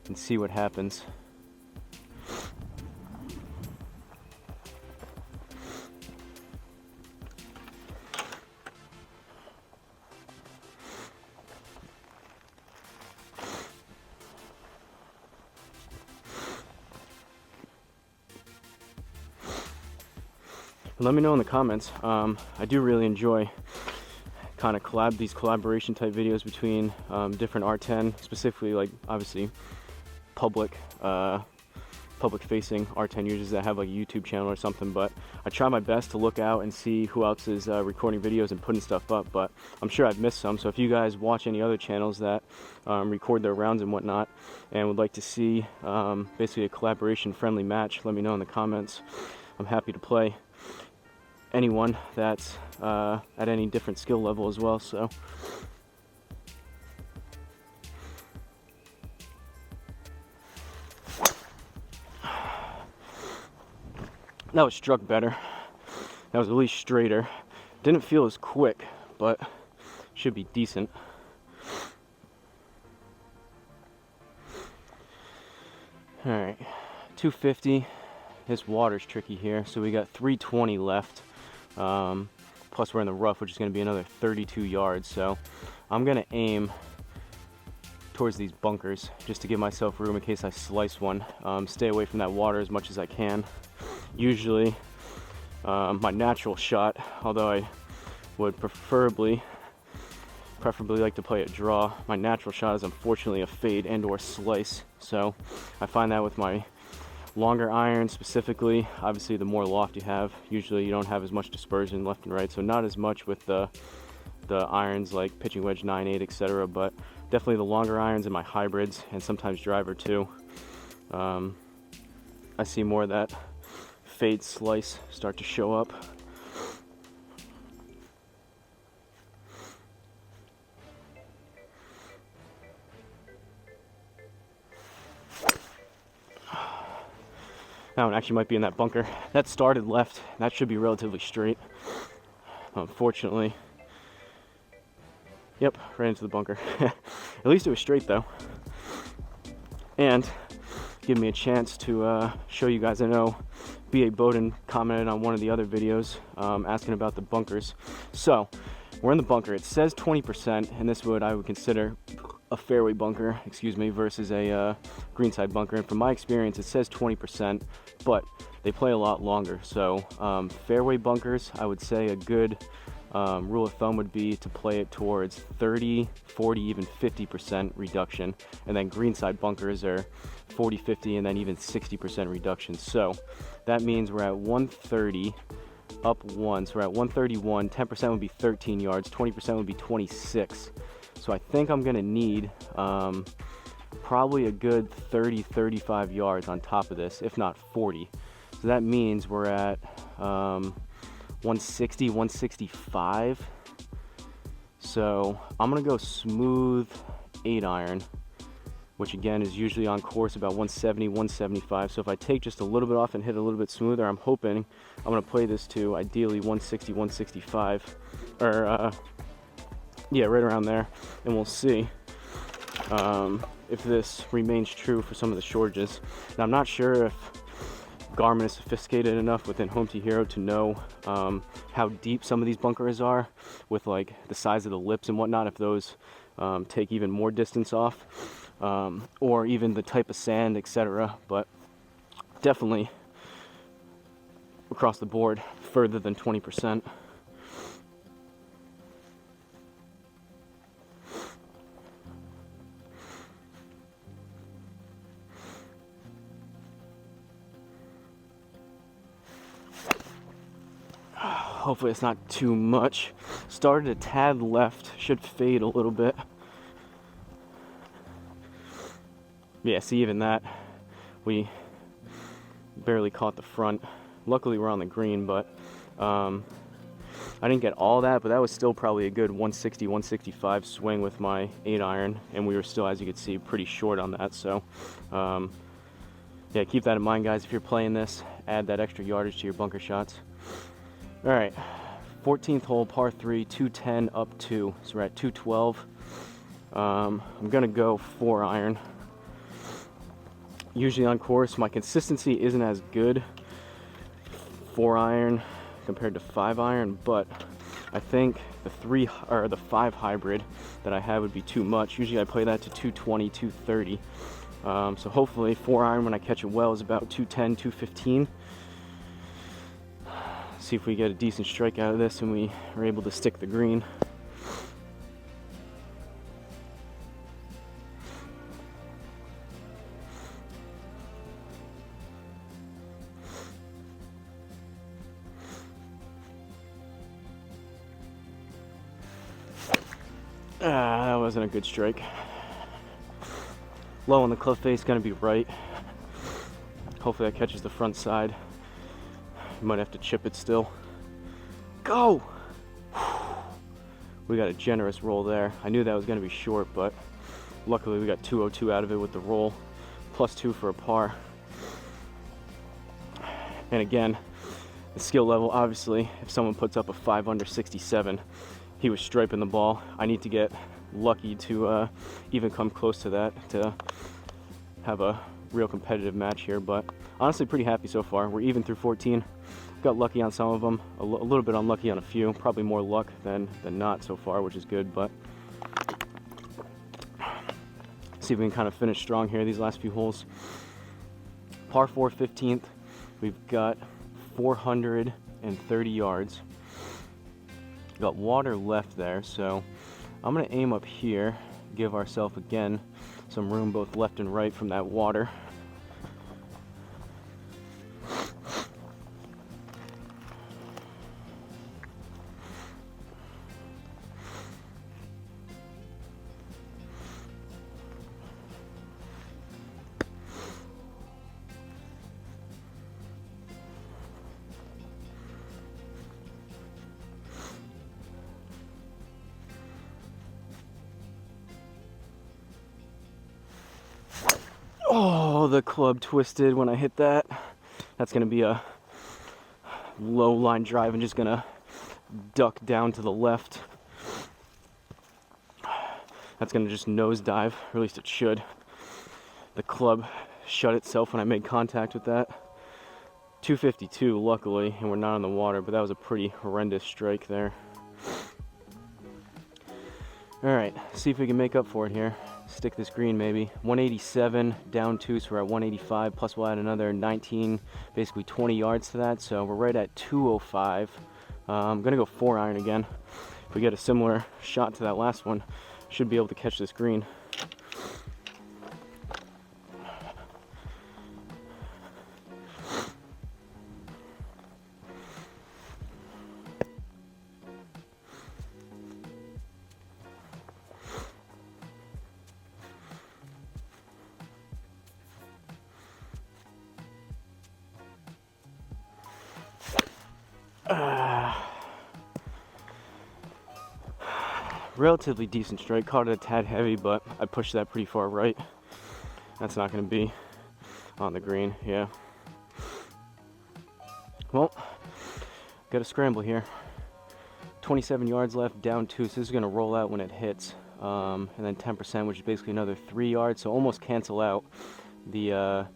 and see what happens. Let me know in the comments. I do really enjoy kind of these collaboration type videos between different R10, specifically like obviously public facing R10 users that have like a YouTube channel or something, but I try my best to look out and see who else is recording videos and putting stuff up, but I'm sure I've missed some. So if you guys watch any other channels that record their rounds and whatnot and would like to see basically a collaboration friendly match, let me know in the comments. I'm happy to play anyone that's at any different skill level as well. So that was struck better. That was at least straighter. Didn't feel as quick, but should be decent. All right, 250. This water's tricky here, so we got 320 left. Plus we're in the rough, which is going to be another 32 yards, so I'm going to aim towards these bunkers just to give myself room in case I slice one. Stay away from that water as much as I can. Usually my natural shot, although I would preferably like to play a draw, my natural shot is unfortunately a fade and or slice, so I find that with my longer irons specifically, obviously the more loft you have, usually you don't have as much dispersion left and right, so not as much with the irons like pitching wedge 9/8, etc., but definitely the longer irons and my hybrids and sometimes driver too. I see more of that fade slice start to show up. That one actually might be in that bunker. That started left. That should be relatively straight. Unfortunately. Yep, right into the bunker. At least it was straight though. And give me a chance to show you guys. I know B.A. Bowden commented on one of the other videos asking about the bunkers. So we're in the bunker. It says 20%, and this I would consider a fairway bunker, versus a greenside bunker. And from my experience, it says 20%, but they play a lot longer. So fairway bunkers, I would say a good rule of thumb would be to play it towards 30, 40, even 50% reduction. And then greenside bunkers are 40, 50, and then even 60% reduction. So that means we're at 130 up one. So we're at 131, 10% would be 13 yards, 20% would be 26. So I think I'm gonna need probably a good 30, 35 yards on top of this, if not 40. So that means we're at 160, 165. So I'm gonna go smooth 8-iron, which again is usually on course about 170, 175. So if I take just a little bit off and hit a little bit smoother, I'm hoping I'm gonna play this to ideally 160, 165, or yeah, right around there, and we'll see. if this remains true for some of the shortages. Now, I'm not sure if Garmin is sophisticated enough within Home T Hero to know how deep some of these bunkers are, with like the size of the lips and whatnot, if those take even more distance off, or even the type of sand, etc. But definitely across the board further than 20%. Hopefully it's not too much. Started a tad left, should fade a little bit. Yeah, see, even that, we barely caught the front. Luckily we're on the green, but I didn't get all that, but that was still probably a good 160, 165 swing with my 8-iron, and we were still, as you can see, pretty short on that. So yeah, keep that in mind, guys. If you're playing this, add that extra yardage to your bunker shots. All right, 14th hole, par 3, 210 up 2, so we're at 212. I'm gonna go 4-iron. Usually on course, my consistency isn't as good 4-iron compared to 5-iron, but I think the 5 hybrid that I have would be too much. Usually I play that to 220, 230. So hopefully 4-iron when I catch it well is about 210, 215. See if we get a decent strike out of this and we are able to stick the green. That wasn't a good strike. Low on the club face, gonna be right. Hopefully that catches the front side. Might have to chip it still. Go! We got a generous roll there. I knew that was gonna be short, but luckily we got 202 out of it with the roll. +2 for a par. And again, the skill level, obviously, if someone puts up a 5 under 67, he was striping the ball. I need to get lucky to even come close to that to have a real competitive match here, but honestly pretty happy so far. We're even through 14. Got lucky on some of them, a little bit unlucky on a few. Probably more luck than not so far, which is good, but see if we can kind of finish strong here these last few holes. Par 4, 15th. We've got 430 yards. Got water left there, so I'm gonna aim up here, give ourselves again some room both left and right from that water. Oh, the club twisted when I hit that. That's gonna be a low line drive and just gonna duck down to the left. That's gonna just nosedive, or at least it should. The club shut itself when I made contact with that. 252, luckily, and we're not on the water, but that was a pretty horrendous strike there. All right, see if we can make up for it here. Stick this green maybe. 187 down 2, so we're at 185, plus we'll add another 19, basically 20 yards to that, so we're right at 205. I'm gonna go 4-iron again. If we get a similar shot to that last one, should be able to catch this green. Relatively decent strike, caught it a tad heavy, but I pushed that pretty far right. That's not going to be on the green, yeah. Well, got a scramble here. 27 yards left, down 2, so this is going to roll out when it hits. and then 10%, which is basically another 3 yards. So almost cancel out the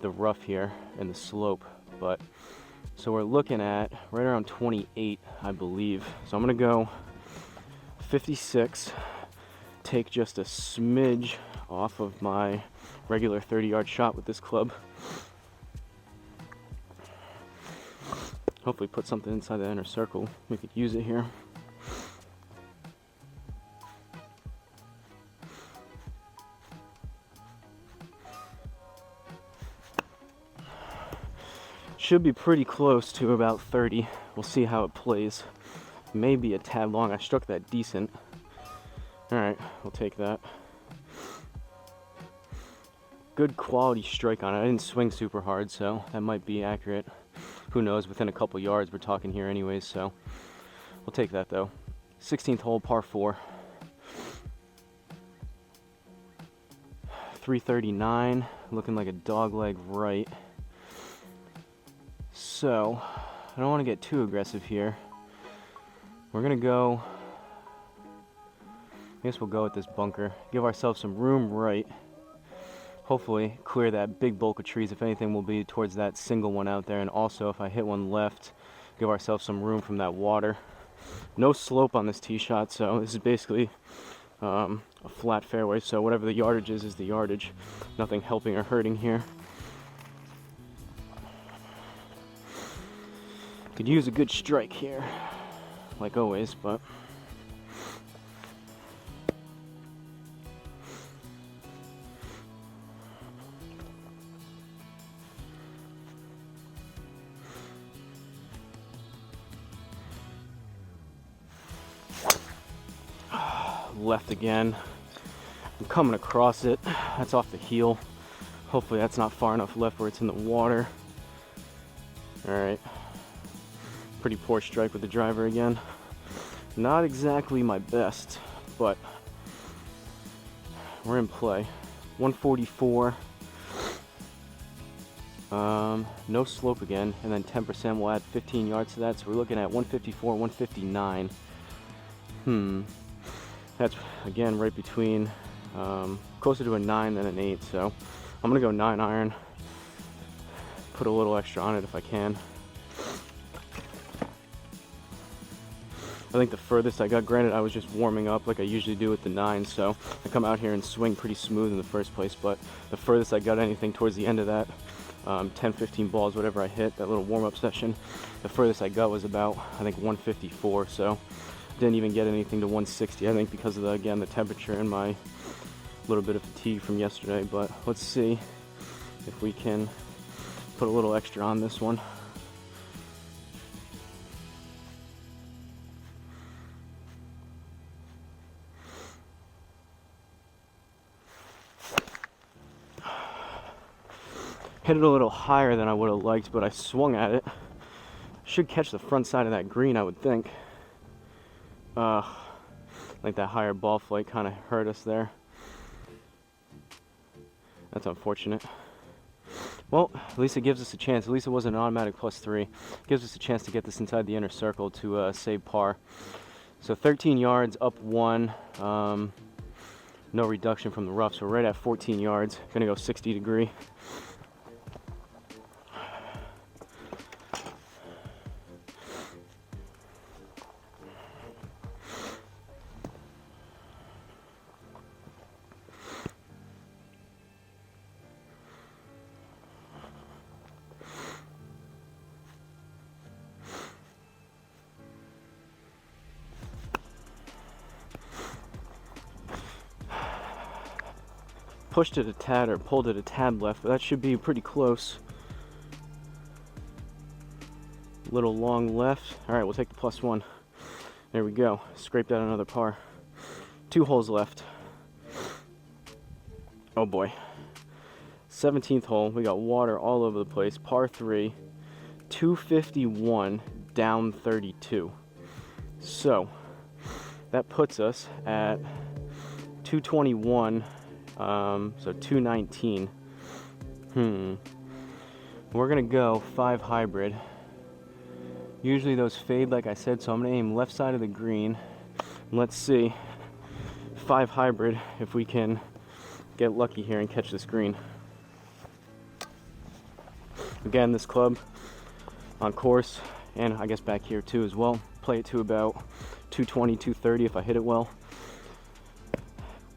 rough here and the slope. But so we're looking at right around 28, I believe. So I'm gonna go 56, take just a smidge off of my regular 30-yard shot with this club. Hopefully put something inside the inner circle. We could use it here. Should be pretty close to about 30. We'll see how it plays. Maybe a tad long. I struck that decent. All right, we'll take that. Good quality strike on it. I didn't swing super hard, so that might be accurate. Who knows, within a couple yards we're talking here anyways, so we'll take that though. 16th hole, par 4. 339, looking like a dog leg right. So, I don't want to get too aggressive here. We're gonna go, I guess we'll go with this bunker. Give ourselves some room right. Hopefully clear that big bulk of trees. If anything, we'll be towards that single one out there. And also, if I hit one left, give ourselves some room from that water. No slope on this tee shot, so this is basically a flat fairway. So whatever the yardage is the yardage. Nothing helping or hurting here. Could use a good strike here, like always, but left again. I'm coming across it. That's off the heel. Hopefully that's not far enough left where it's in the water. All right. Pretty poor strike with the driver again. Not exactly my best, but we're in play. 144. No slope again, and then 10%. We'll add 15 yards to that, so we're looking at 154, 159. That's again right between closer to a 9 than an 8. So I'm gonna go 9 iron. Put a little extra on it if I can. I think the furthest I got, granted I was just warming up like I usually do with the 9, so I come out here and swing pretty smooth in the first place, but the furthest I got anything towards the end of that 10-15 balls, whatever I hit, that little warm-up session, the furthest I got was about, I think, 154, so didn't even get anything to 160, I think, because of the, again, the temperature and my little bit of fatigue from yesterday. But let's see if we can put a little extra on this one. Hit it a little higher than I would have liked, but I swung at it. Should catch the front side of that green, I would think. Like that higher ball flight kind of hurt us there. That's unfortunate. Well, at least it gives us a chance. At least it wasn't an automatic +3. Gives us a chance to get this inside the inner circle to save par. So 13 yards, up 1. No reduction from the rough, so we're right at 14 yards. Gonna go 60 degree. Pushed it a tad, or pulled it a tad left, but that should be pretty close. Little long left. All right, we'll take the +1. There we go. Scraped out another par. 2 holes left. Oh boy. 17th hole. We got water all over the place. Par 3. 251 down 32. So that puts us at 221. So 219. We're gonna go 5 hybrid. Usually those fade, like I said, so I'm gonna aim left side of the green. Let's see 5 hybrid if we can get lucky here and catch this green. Again, this club on course, and I guess back here too as well, play it to about 220, 230 if I hit it well.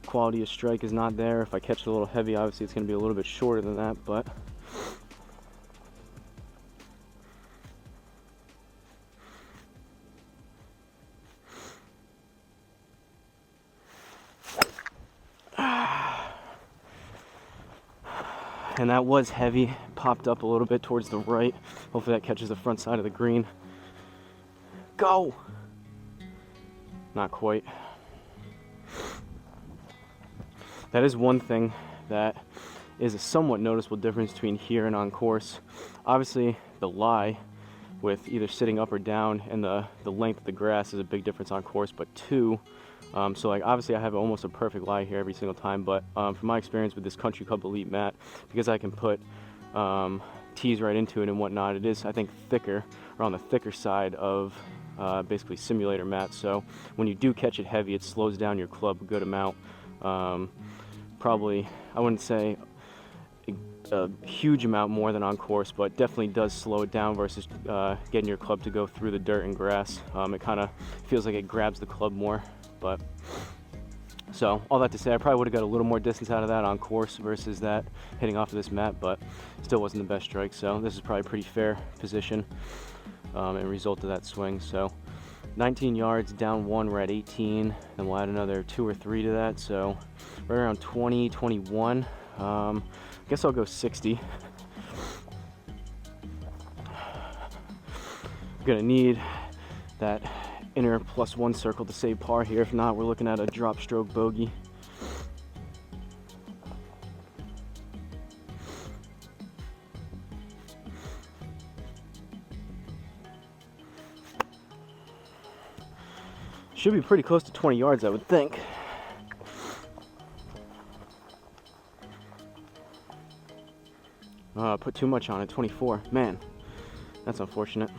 Quality of strike is not there. If I catch it a little heavy, obviously it's going to be a little bit shorter than that, but and that was heavy, popped up a little bit towards the right. Hopefully that catches the front side of the green. Go! Not quite. That is one thing that is a somewhat noticeable difference between here and on course. Obviously the lie with either sitting up or down and the length of the grass is a big difference on course, but two, so like obviously I have almost a perfect lie here every single time, but from my experience with this Country Club Elite mat, because I can put tees right into it and whatnot, it is I think thicker, or on the thicker side of basically simulator mats. So when you do catch it heavy, it slows down your club a good amount. Probably, I wouldn't say a huge amount more than on course, but definitely does slow it down versus getting your club to go through the dirt and grass. It kind of feels like it grabs the club more. But so all that to say, I probably would have got a little more distance out of that on course versus that hitting off of this mat, but still wasn't the best strike. So this is probably a pretty fair position and result of that swing. So 19 yards, down 1, we're at 18, then we'll add another 2 or 3 to that, so right around 20, 21. I guess I'll go 60. I'm gonna need that inner +1 circle to save par here. If not, we're looking at a drop stroke bogey. Should be pretty close to 20 yards, I would think. Put too much on it, 24. Man, that's unfortunate.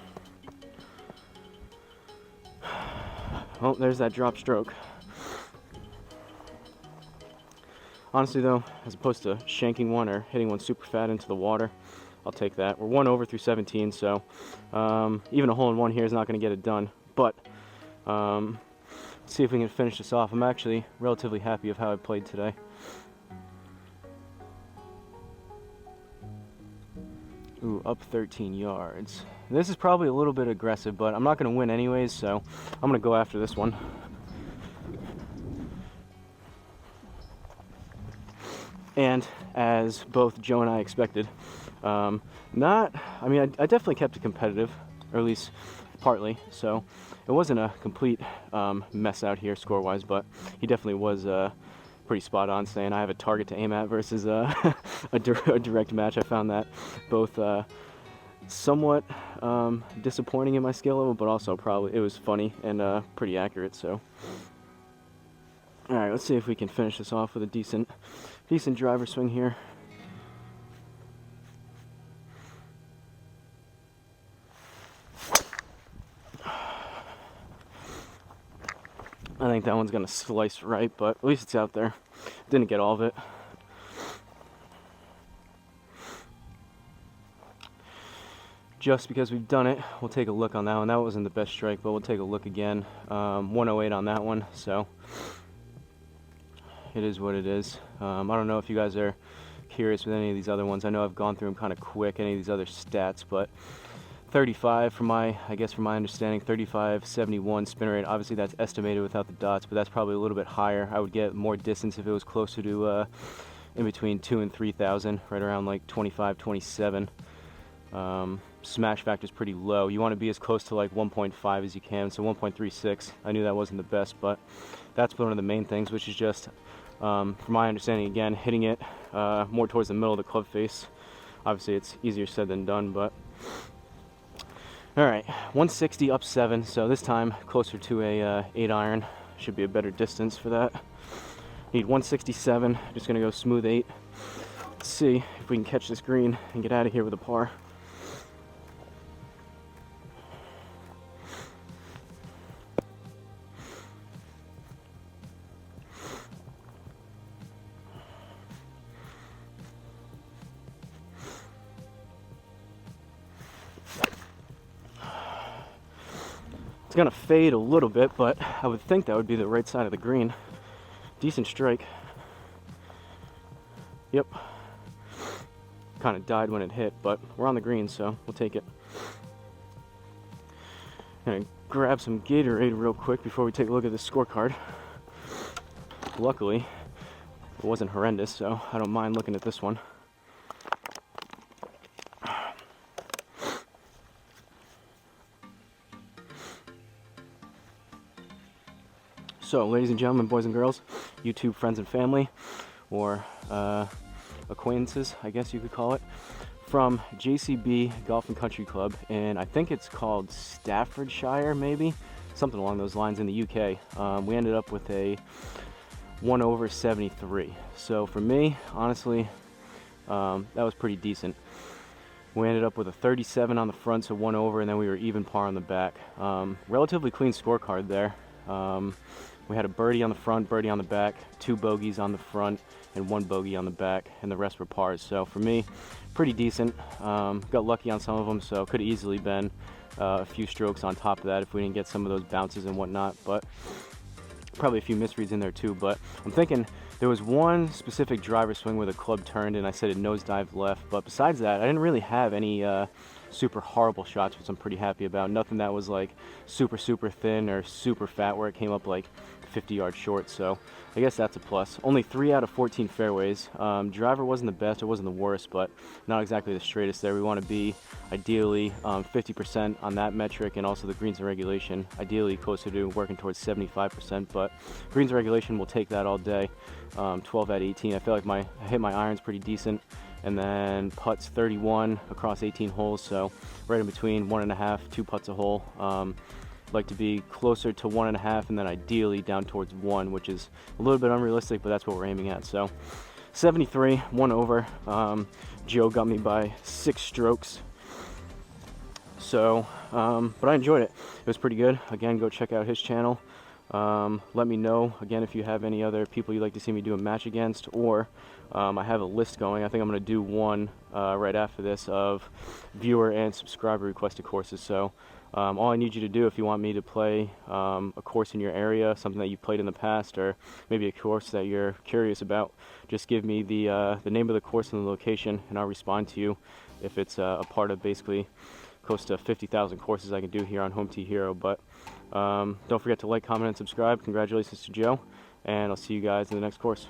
Oh, there's that drop stroke. Honestly though, as opposed to shanking one or hitting one super fat into the water, I'll take that. We're 1 over through 17, so even a hole-in-one here is not going to get it done. But let's see if we can finish this off. I'm actually relatively happy of how I played today. Ooh, up 13 yards. This is probably a little bit aggressive, but I'm not going to win anyways, so I'm going to go after this one. And as both Joe and I expected, I definitely kept it competitive, or at least partly, so it wasn't a complete mess out here score-wise, but he definitely was pretty spot on, saying I have a target to aim at versus a direct match. I found that both somewhat disappointing in my skill level, but also probably it was funny and pretty accurate. So all right, let's see if we can finish this off with a decent driver swing here. I think that one's gonna slice right, but at least it's out there. Didn't get all of it. Just because we've done it, we'll take a look on that one. That wasn't the best strike, but we'll take a look again. 108 on that one, so it is what it is. I don't know if you guys are curious with any of these other ones. I know I've gone through them kind of quick, any of these other stats, but 35 from my understanding, 35.71 spin rate. Obviously that's estimated without the dots, but that's probably a little bit higher. I would get more distance if it was closer to in between 2,000 and 3,000, right around like 25, 27. Smash factor is pretty low. You want to be as close to like 1.5 as you can, so 1.36. I knew that wasn't the best, but that's one of the main things, which is just, from my understanding, again, hitting it more towards the middle of the club face. Obviously it's easier said than done, but all right, 160 up 7, so this time closer to a 8 iron. Should be a better distance for that. Need 167, just gonna go smooth 8. Let's see if we can catch this green and get out of here with a par. It's gonna fade a little bit, but I would think that would be the right side of the green. Decent strike. Yep. Kind of died when it hit, but we're on the green, so we'll take it. Gonna grab some Gatorade real quick before we take a look at the scorecard. Luckily, it wasn't horrendous, so I don't mind looking at this one. So, ladies and gentlemen, boys and girls, YouTube friends and family, or acquaintances, I guess you could call it, from JCB Golf and Country Club, and I think it's called Staffordshire, maybe, something along those lines in the UK. We ended up with a 1/73. So for me, honestly, that was pretty decent. We ended up with a 37 on the front, so 1 over, and then we were even par on the back. Relatively clean scorecard there. We had a birdie on the front, birdie on the back, 2 bogeys on the front, and 1 bogey on the back, and the rest were pars. So for me, pretty decent. Got lucky on some of them, so could have easily been a few strokes on top of that if we didn't get some of those bounces and whatnot, but probably a few misreads in there too. But I'm thinking there was one specific driver swing where the club turned and I said it nosedived left, but besides that, I didn't really have any super horrible shots, which I'm pretty happy about. Nothing that was like super thin or super fat where it came up like 50 yards short, so I guess that's a plus. Only 3 out of 14 fairways. Driver wasn't the best, it wasn't the worst, but not exactly the straightest there. We want to be ideally 50% on that metric, and also the greens and regulation, ideally closer to working towards 75%, but greens and regulation will take that all day. 12 out of 18. I feel like I hit my irons pretty decent, and then putts 31 across 18 holes, so right in between 1.5, 2 putts a hole. Like to be closer to 1.5, and then ideally down towards 1, which is a little bit unrealistic, but that's what we're aiming at. So 73, 1 over. Joe got me by 6 strokes. So, but I enjoyed it. It was pretty good. Again, go check out his channel. Let me know, again, if you have any other people you'd like to see me do a match against, or I have a list going. I think I'm going to do one right after this of viewer and subscriber requested courses. So all I need you to do, if you want me to play a course in your area, something that you've played in the past, or maybe a course that you're curious about, just give me the name of the course and the location, and I'll respond to you if it's a part of basically close to 50,000 courses I can do here on Home Tee Hero. But don't forget to like, comment, and subscribe. Congratulations to Joe, and I'll see you guys in the next course.